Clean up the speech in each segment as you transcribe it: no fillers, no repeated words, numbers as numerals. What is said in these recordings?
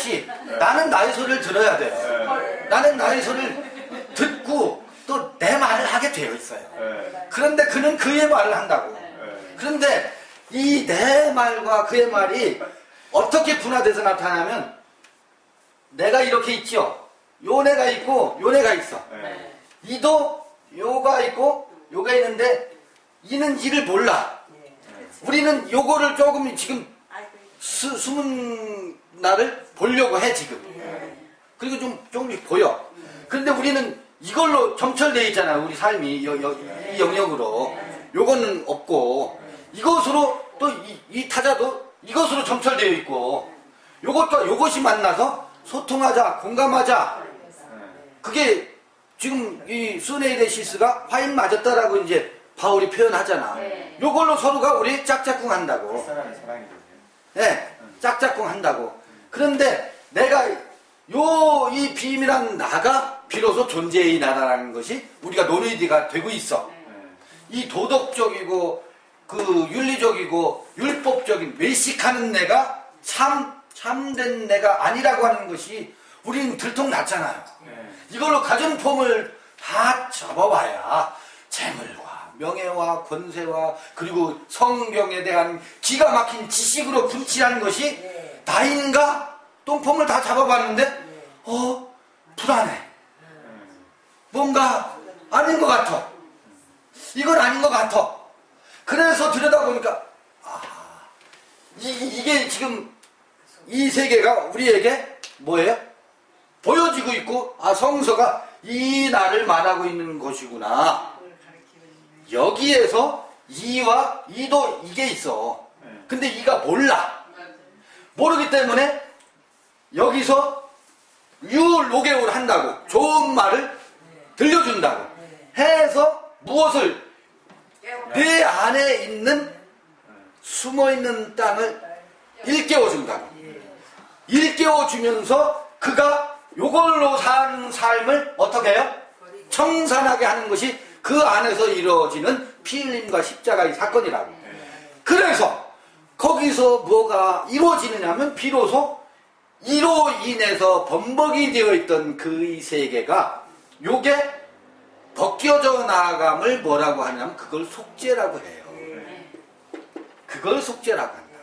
없이 나는 나의 소리를 들어야 돼요. 나는 나의 소리를 듣고 또 내 말을 하게 되어 있어요. 그런데 그는 그의 말을 한다고. 그런데 이 내 말과 그의 말이 어떻게 분화돼서 나타나면 내가 이렇게 있죠. 요 내가 있고 요 내가 있어. 이도 요가 있고 요가 있는데 이는 이를 몰라. 우리는 요거를 조금 지금 숨은 나를 보려고 해 지금. 그리고 좀 조금씩 보여. 그런데 우리는 이걸로 점철되어 있잖아. 우리 삶이 이 영역으로. 요거는 없고 이것으로 또 이 타자도 이것으로 점철되어 있고 요것과 요것이 만나서 소통하자, 공감하자. 그게 지금 이 스네이데시스가 화인 맞았다라고 이제 바울이 표현하잖아. 요걸로 서로가 우리 짝짝꿍 한다고. 네, 짝짝꿍 한다고. 그런데 내가 이 비밀한 나가 비로소 존재의 나라라는 것이 우리가 논의가 되고 있어. 이 도덕적이고 그 윤리적이고 율법적인 외식하는 내가 참된 내가 아니라고 하는 것이 우리는 들통났잖아요. 이걸로 가정폼을 다 잡아봐야 재물과 명예와 권세와 그리고 성경에 대한 기가 막힌 지식으로 분칠하는 것이 나인가? 똥폼을 다 잡아봤는데 불안해. 뭔가 아닌 것 같아. 이건 아닌 것 같아. 그래서 들여다보니까 이게 지금 이 세계가 우리에게 뭐예요? 보여지고 있고 성서가 이 나를 말하고 있는 것이구나. 여기에서 이와 이도 이게 있어. 근데 이가 몰라. 모르기 때문에 여기서 유로게오를 한다고 좋은 말을 들려준다고 해서 무엇을 내 안에 있는 숨어있는 땅을 일깨워준다고. 일깨워주면서 그가 요걸로 사는 삶을 어떻게 해요? 청산하게 하는 것이 그 안에서 이루어지는 피 흘림과 십자가의 사건이라고. 그래서 거기서 뭐가 이루어지느냐면 비로소 이로 인해서 범벅이 되어 있던 그의 세계가 요게 벗겨져 나아감을 뭐라고 하냐면 그걸 속죄라고 해요. 그걸 속죄라고 한다.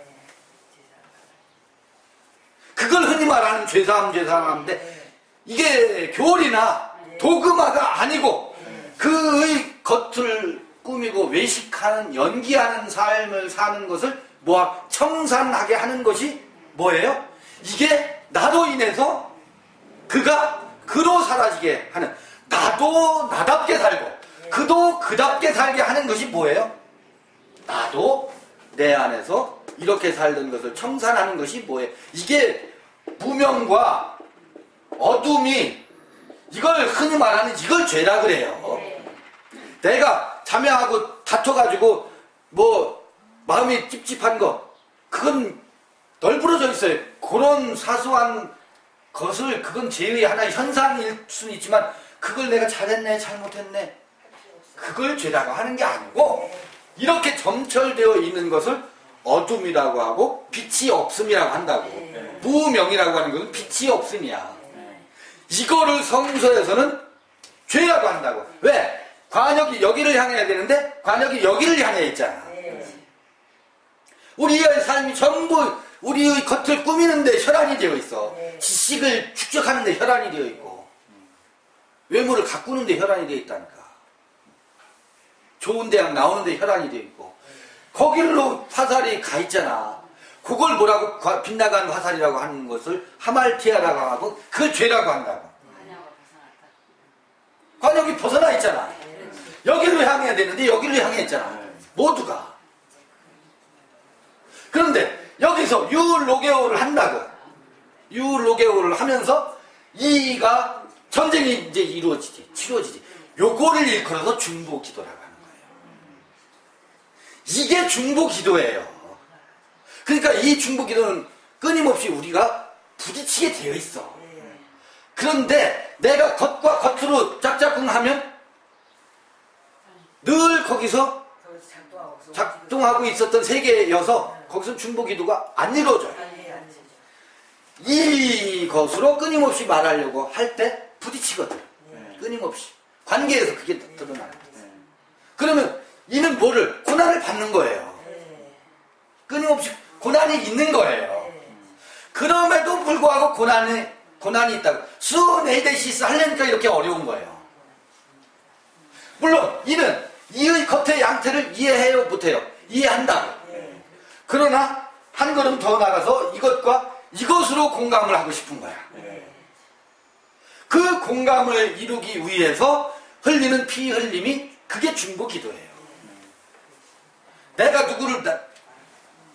그걸 흔히 말하는 죄사함인데 이게 교리나 도그마가 아니고 그의 겉을 꾸미고 외식하는 연기하는 삶을 사는 것을 청산하게 하는 것이 뭐예요? 이게 나로 인해서 그가 그로 사라지게 하는, 나도 나답게 살고 그도 그답게 살게 하는 것이 뭐예요? 나도 내 안에서 이렇게 살던 것을 청산하는 것이 뭐예요? 이게 무명과 어둠이, 이걸 흔히 말하는 이걸 죄라 그래요. 내가 자매하고 다퉈가지고 마음이 찝찝한 거, 그건 널브러져 있어요. 그런 사소한 것을, 그건 죄의 하나의 현상일 수는 있지만 그걸 내가 잘했네 잘못했네 그걸 죄라고 하는 게 아니고, 이렇게 점철되어 있는 것을 어둠이라고 하고 빛이 없음이라고 한다고. 무명이라고 하는 것은 빛이 없음이야. 이거를 성서에서는 죄라고 한다고. 왜? 관역이 여기를 향해야 되는데 관역이 여기를 향해 있잖아. 우리의 삶이 전부 우리의 겉을 꾸미는데 혈안이 되어 있어. 지식을 축적하는데 혈안이 되어 있고, 외모를 가꾸는데 혈안이 되어 있다니까. 좋은 대학 나오는데 혈안이 되어 있고, 거길로 화살이 가 있잖아. 그걸 뭐라고, 빗나간 화살이라고 하는 것을 하말티아라고 하고 그걸 죄라고 한다고. 관역이 벗어나 있잖아. 여기를 향해야 되는데 여기를 향해 있잖아. 모두가. 그런데 여기서 유로게오를 한다고. 유로게오를 하면서 이가 전쟁이 이제 이루어지지, 치러지지. 요거를 일컬어서 중보기도라고 하는 거예요. 이게 중보기도예요. 그러니까 이 중보기도는 끊임없이 우리가 부딪히게 되어 있어. 그런데 내가 겉과 겉으로 짝짝꿍 하면 늘 거기서 작동하고 있었던 세계여서 거기서 중보기도가 안 이루어져요. 이것으로 끊임없이 말하려고 할 때 부딪히거든. 끊임없이. 관계에서 그게 드러나요. 그러면 이는 뭐를? 고난을 받는 거예요. 끊임없이 고난이 있는 거예요. 그럼에도 불구하고 고난이 있다고. 수네이데시스 하려니까 이렇게 어려운 거예요. 물론 이는 이의 겉의 양태를 이해해요, 못해요? 이해한다. 그러나 한 걸음 더 나가서 이것과 이것으로 공감을 하고 싶은 거야. 그 공감을 이루기 위해서 흘리는 피 흘림이 그게 중보 기도예요. 내가 누구를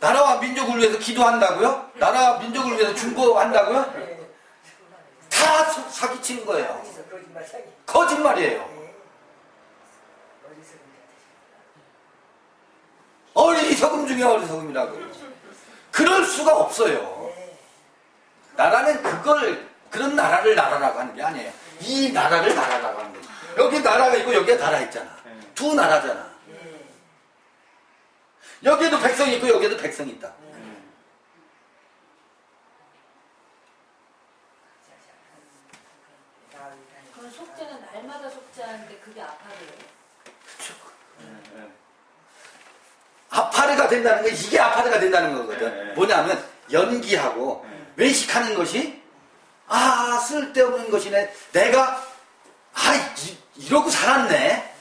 나라와 민족을 위해서 기도한다고요? 나라와 민족을 위해서 중보한다고요? 다 사기치는 거예요. 거짓말이에요. 어리석음 중에 어리석음이라고. 그럴 수가 없어요. 나라는 그런 나라를 나라라고 하는 게 아니에요. 이 나라를 나라라고 하는 거예요. 여기 나라가 있고 여기에 나라 있잖아. 두 나라잖아. 여기에도 백성이 있고 여기에도 백성이 있다. 그럼 속죄는 날마다 속죄하는데 그게 아파요? 그렇죠. 아파르가 된다는 건 이게 아파르가 된다는 거거든. 뭐냐면 연기하고 외식하는 것이 쓸데없는 것이네. 내가 이러고 살았네.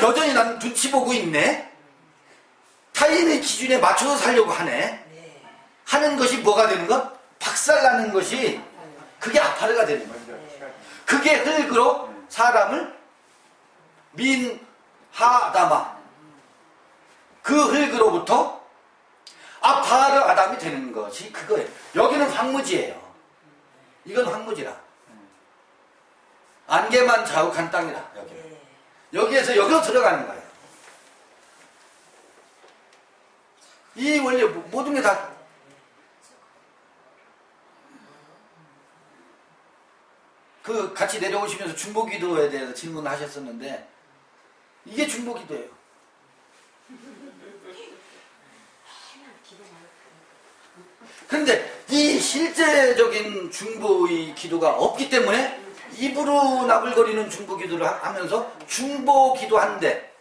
여전히 난 눈치 보고 있네. 타인의 기준에 맞춰서 살려고 하네. 하는 것이 뭐가 되는 것? 박살나는 것이 그게 아파르가 되는 거예요. 그게 흙으로 사람을 민하다마 그 흙으로부터 아파르 아담이 되는 것이 그거예요. 여기는 황무지예요. 이건 황무지라. 안개만 자욱한 땅이라. 여기에서 여기로 들어가는 거예요. 이 원리 모든 게 다 같이 내려오시면서 중보기도에 대해서 질문을 하셨었는데 이게 중보기도예요. 그런데 이 실제적인 중보의 기도가 없기 때문에 입으로 나불거리는 중보기도를 하면서 중보기도한데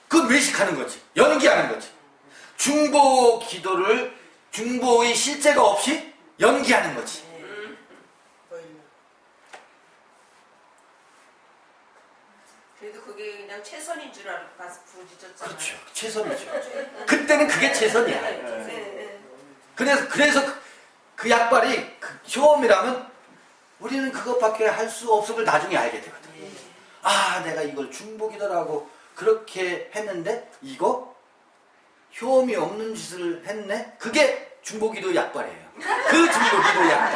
그 외식하는 거지. 연기하는 거지. 중보의 실제가 없이 연기하는 거지. 그래도 그게 그냥 최선인 줄 알고 가서 부르짖었잖아요. 그렇죠. 최선이죠. 그때는 그게 최선이야. 그래서 그 약발이 효험이라면 우리는 그것밖에 할 수 없음을 나중에 알게 되거든. 내가 이걸 중보기도라고 그렇게 했는데 이거 효험이 없는 짓을 했네? 그게 중보기도 약발이에요. 그 중보기도 약발.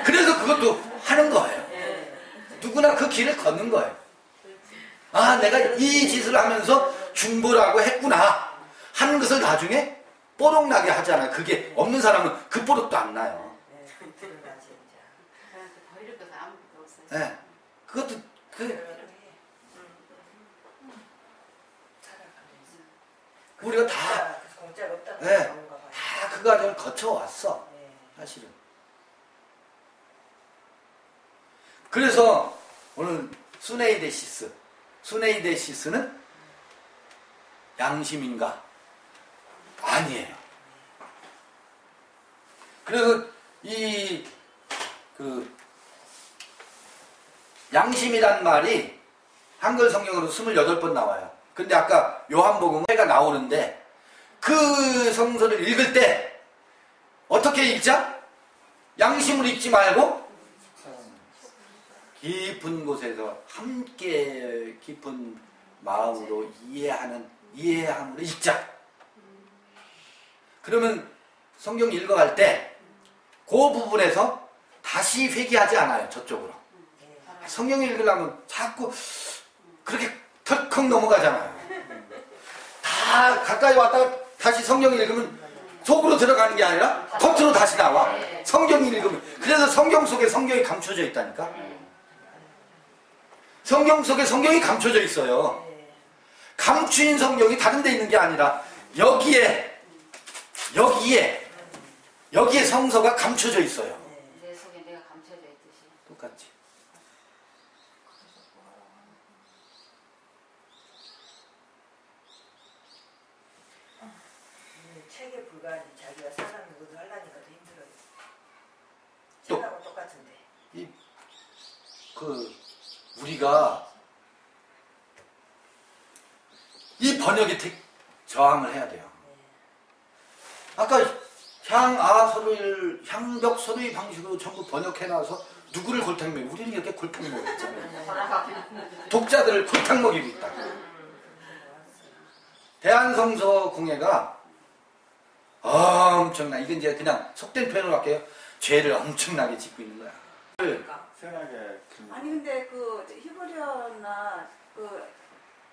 그래서 그것도 하는 거예요. 누구나 그 길을 걷는 거예요. 내가 이 짓을 하면서 중보라고 했구나 하는 것을 나중에 뽀록나게 하잖아요. 그게 없는 사람은 그 뽀록도 안 나요. 네. 그것도 우리가 다 그 과정을 거쳐왔어. 사실은. 그래서 오늘 수네이데시스는 양심인가? 아니에요. 그래서 양심이란 말이 한글 성경으로 28번 나와요. 근데 아까 요한복음은 해가 나오는데 그 성서를 읽을 때 어떻게 읽자? 양심으로 읽지 말고 깊은 곳에서 함께 깊은 마음으로 이해함으로 읽자. 그러면 성경 읽어갈 때 그 부분에서 다시 회귀하지 않아요. 저쪽으로. 성경 읽으려면 자꾸 그렇게 덜컥 넘어가잖아요. 다 가까이 왔다가 다시 성경 읽으면 속으로 들어가는 게 아니라 겉으로 다시 나와. 성경 읽으면. 그래서 성경 속에 성경이 감춰져 있다니까. 성경 속에 성경이 감춰져 있어요. 감추인 성경이 다른 데 있는 게 아니라 여기에 성서가 감춰져 있어요. 내 속에 내가 감춰져 있듯이. 똑같이. 책에 불과하니 자기가 사람 누구도 하려니까 더 힘들어요. 또. 책하고 똑같은데. 우리가 이 번역에 저항을 해야 돼요. 아까 향벽 서류의 방식으로 전부 번역해놔서 누구를 골탕 먹이고 우리는 이렇게 골탕 먹이고 있잖아요. 독자들을 골탕 먹이고 있다. 대한성서공회가 엄청나. 이건 이제 그냥 속된 표현을 할게요. 죄를 엄청나게 짓고 있는 거야. 생각에 아니 근데 그 히브리어나 그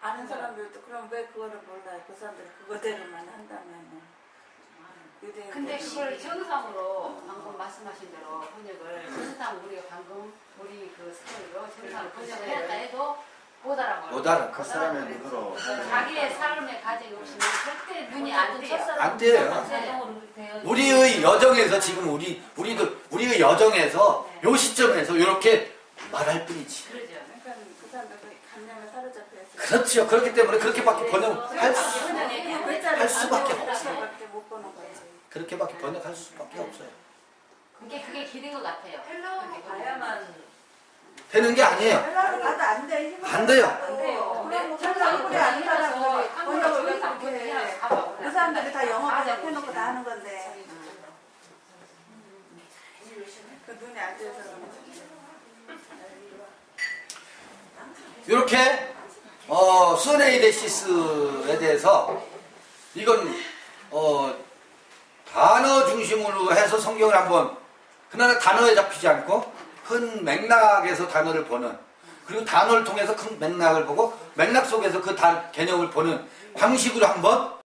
아는 사람들도 그럼 왜 그거를 몰라요? 그 사람들 그거대로만 한다면 유대인. 근데 그걸 정상으로 방금 말씀하신 대로 번역을 정상 우리가 방금 우리 그 스타일로 정상을 번역을 했다 해도 못 알아봐요. 못 알아. 그 사람의 눈으로 자기의 삶의 가정이 없으면 절대 눈이 안 띄요. 안 띄어요. 우리의 여정에서 지금 우리의 여정에서 요 시점에서 이렇게 말할 뿐이지. 그러죠. 그러니까 그 사람들 그 감명에 사로잡혀 있어요. 그렇죠. 그렇기 때문에 그렇게밖에 번역할 수밖에 없어요. 밖에 못 보는 거지. 그렇게밖에 번역할 수밖에 없어요. 그게 길인 것 같아요. 헬라어로 봐야만 되는 게 아니에요. 헬라어 가도 안 돼. 히브리어 안 돼요. 안 돼요. 그럼 뭐 히브리 아는 사람은 번역을 왜 그렇게 해? 그 사람들이 다 영어 번역해놓고 다 하는 건데 그 눈에 안 띄어서 그런 거지. 이렇게 스네이데시스에 대해서 이건 단어 중심으로 해서 성경을 한번 그나마 단어에 잡히지 않고 큰 맥락에서 단어를 보는, 그리고 단어를 통해서 큰 맥락을 보고 맥락 속에서 그 개념을 보는 방식으로 한번